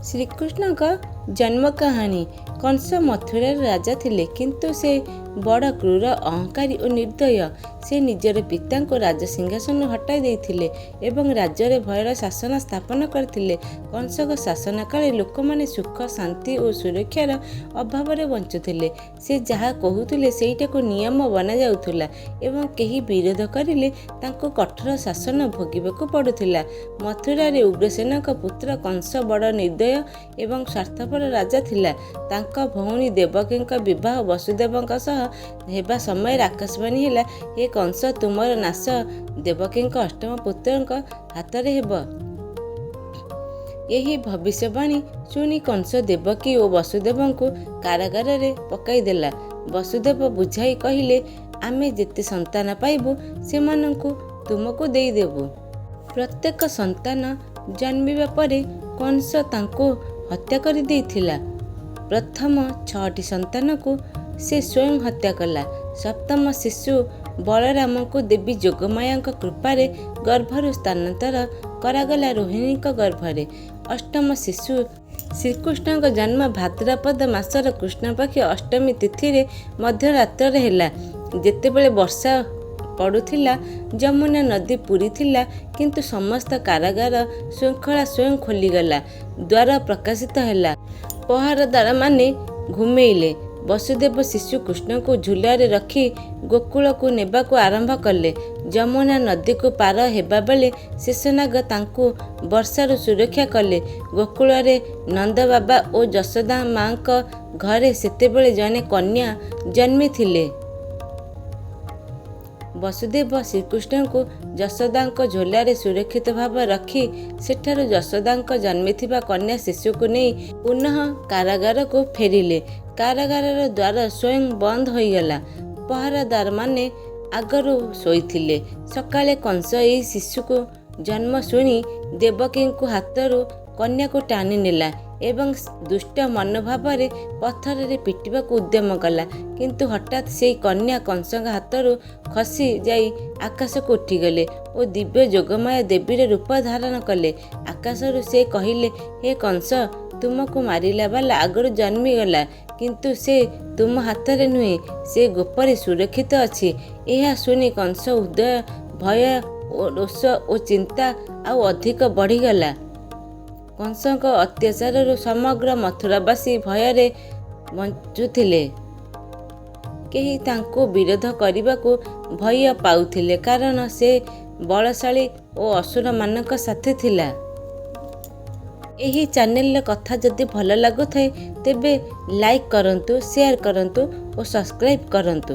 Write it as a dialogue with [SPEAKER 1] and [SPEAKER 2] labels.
[SPEAKER 1] ଶ୍ରୀକୃଷ୍ଣଙ୍କ ଜନ୍ମ କାହାଣୀ। କଂସ ମଥୁରାର ରାଜା ଥିଲେ, କିନ୍ତୁ ସେ ବଡ଼ କ୍ରୂର, ଅହଙ୍କାରୀ ଓ ନିର୍ଦ୍ଦୟ। ସେ ନିଜର ପିତାଙ୍କୁ ରାଜସିଂହାସନରୁ ହଟାଇ ଦେଇଥିଲେ ଏବଂ ରାଜ୍ୟରେ ଭୟର ଶାସନ ସ୍ଥାପନ କରିଥିଲେ। କଂସଙ୍କ ଶାସନ କାଳରେ ଲୋକମାନେ ସୁଖ, ଶାନ୍ତି ଓ ସୁରକ୍ଷାର ଅଭାବରେ ବଞ୍ଚୁଥିଲେ। ସେ ଯାହା କହୁଥିଲେ ସେଇଟାକୁ ନିୟମ ବନାଯାଉଥିଲା ଏବଂ କେହି ବିରୋଧ କରିଲେ ତାଙ୍କୁ କଠୋର ଶାସନ ଭୋଗିବାକୁ ପଡ଼ୁଥିଲା। ମଥୁରାରେ ଉଗ୍ରସେନଙ୍କ ପୁତ୍ର କଂସ ବଡ଼ ନିର୍ଦ୍ଦୟ ଏବଂ ସ୍ୱାର୍ଥପର ରାଜା ଥିଲା। ତାଙ୍କ ଭଉଣୀ ଦେବକୀଙ୍କ ବିବାହ ବସୁଦେବଙ୍କ ସହ ହେବା ସମୟରେ ଆକାଶବାଣୀ ହେଲା, ହେ କଂସ, ତୁମର ନାଶ ଦେବକୀଙ୍କ ଅଷ୍ଟମ ପୁତ୍ରଙ୍କ ହାତରେ ହେବ। ଏହି ଭବିଷ୍ୟବାଣୀ ଶୁଣି କଂସ ଦେବକୀ ଓ ବସୁଦେବଙ୍କୁ କାରାଗାରରେ ପକାଇଦେଲା। ବସୁଦେବ ବୁଝାଇ କହିଲେ, ଆମେ ଯେତେ ସନ୍ତାନ ପାଇବୁ ସେମାନଙ୍କୁ ତୁମକୁ ଦେଇଦେବୁ। ପ୍ରତ୍ୟେକ ସନ୍ତାନ ଜନ୍ମିବା ପରେ କଂସ ତାଙ୍କୁ ହତ୍ୟା କରିଦେଇଥିଲା। ପ୍ରଥମ 6ଟି ସନ୍ତାନକୁ ସେ ସ୍ୱୟଂ ହତ୍ୟା କଲା। ସପ୍ତମ ଶିଶୁ ବଳରାମଙ୍କୁ ଦେବୀ ଯୋଗମାୟାଙ୍କ କୃପାରେ ଗର୍ଭରୁ ସ୍ଥାନାନ୍ତର କରାଗଲା ରୋହିଣୀଙ୍କ ଗର୍ଭରେ। ଅଷ୍ଟମ ଶିଶୁ ଶ୍ରୀକୃଷ୍ଣଙ୍କ ଜନ୍ମ ଭାଦ୍ରପଦ ମାସର କୃଷ୍ଣପକ୍ଷ ଅଷ୍ଟମୀ ତିଥିରେ ମଧ୍ୟରାତ୍ରରେ ହେଲା। ଯେତେବେଳେ ବର୍ଷା ପଡ଼ୁଥିଲା, ଯମୁନା ନଦୀ ପୂରିଥିଲା, କିନ୍ତୁ ସମସ୍ତ କାରାଗାର ଶୃଙ୍ଖଳା ସ୍ୱୟଂ ଖୋଲିଗଲା। ଦ୍ୱାର ପ୍ରକାଶିତ ହେଲା। ପହରାଦାରମାନେ ଘୁମେଇଲେ। ବସୁଦେବ ଶିଶୁ କୃଷ୍ଣଙ୍କୁ ଝୁଲାରେ ରଖି ଗୋକୁଳକୁ ନେବାକୁ ଆରମ୍ଭ କଲେ। ଯମୁନା ନଦୀକୁ ପାର ହେବାବେଳେ ଶେଷନାଗ ତାଙ୍କୁ ବର୍ଷାରୁ ସୁରକ୍ଷା କଲେ। ଗୋକୁଳରେ ନନ୍ଦବାବା ଓ ଯଶୋଦା ମାଙ୍କ ଘରେ ସେତେବେଳେ ଜଣେ କନ୍ୟା ଜନ୍ମିଥିଲେ। ବସୁଦେବ ଶ୍ରୀକୃଷ୍ଣଙ୍କୁ ଯଶୋଦାଙ୍କ ଝୋଲାରେ ସୁରକ୍ଷିତ ଭାବରେ ରଖି ସେଠାରୁ ଯଶୋଦାଙ୍କ ଜନ୍ମିଥିବା କନ୍ୟା ଶିଶୁକୁ ନେଇ ପୁନଃ କାରାଗାରକୁ ଫେରିଲେ। କାରାଗାରର ଦ୍ୱାର ସ୍ୱୟଂ ବନ୍ଦ ହୋଇଗଲା। ପହରାଦାରମାନେ ଆଗରୁ ଶୋଇଥିଲେ। ସକାଳେ କଂସ ଏହି ଶିଶୁକୁ ଜନ୍ମ ଶୁଣି ଦେବକୀଙ୍କୁ ହାତରୁ କନ୍ୟାକୁ ଟାଣି ନେଲା ଏବଂ ଦୁଷ୍ଟ ମନୋଭାବରେ ପଥରରେ ପିଟିବାକୁ ଉଦ୍ୟମ କଲା। କିନ୍ତୁ ହଠାତ୍ ସେହି କନ୍ୟା କଂସଙ୍କ ହାତରୁ ଖସି ଯାଇ ଆକାଶକୁ ଉଠିଗଲେ ଓ ଦିବ୍ୟ ଯୋଗମାୟା ଦେବୀର ରୂପ ଧାରଣ କଲେ। ଆକାଶରୁ ସେ କହିଲେ, ହେ କଂସ, ତୁମକୁ ମାରିଲା ବାଲା ଆଗରୁ ଜନ୍ମିଗଲା, କିନ୍ତୁ ସେ ତୁମ ହାତରେ ନୁହେଁ, ସେ ଗୋପରେ ସୁରକ୍ଷିତ ଅଛି। ଏହା ଶୁଣି କଂସ ହୃଦୟ ଭୟ ଓ ରୋଷ ଓ ଚିନ୍ତା ଆଉ ଅଧିକ ବଢ଼ିଗଲା। କଂସଙ୍କ ଅତ୍ୟାଚାରରୁ ସମଗ୍ର ମଥୁରାବାସୀ ଭୟରେ ବଞ୍ଚୁଥିଲେ। କେହି ତାଙ୍କୁ ବିରୋଧ କରିବାକୁ ଭୟ ପାଉଥିଲେ, କାରଣ ସେ ବଳଶାଳୀ ଓ ଅସୁରମାନଙ୍କ ସାଥୀ ଥିଲା। ଏହି ଚ୍ୟାନେଲର କଥା ଯଦି ଭଲ ଲାଗୁଥାଏ ତେବେ ଲାଇକ୍ କରନ୍ତୁ, ସେୟାର କରନ୍ତୁ ଓ ସବସ୍କ୍ରାଇବ୍ କରନ୍ତୁ।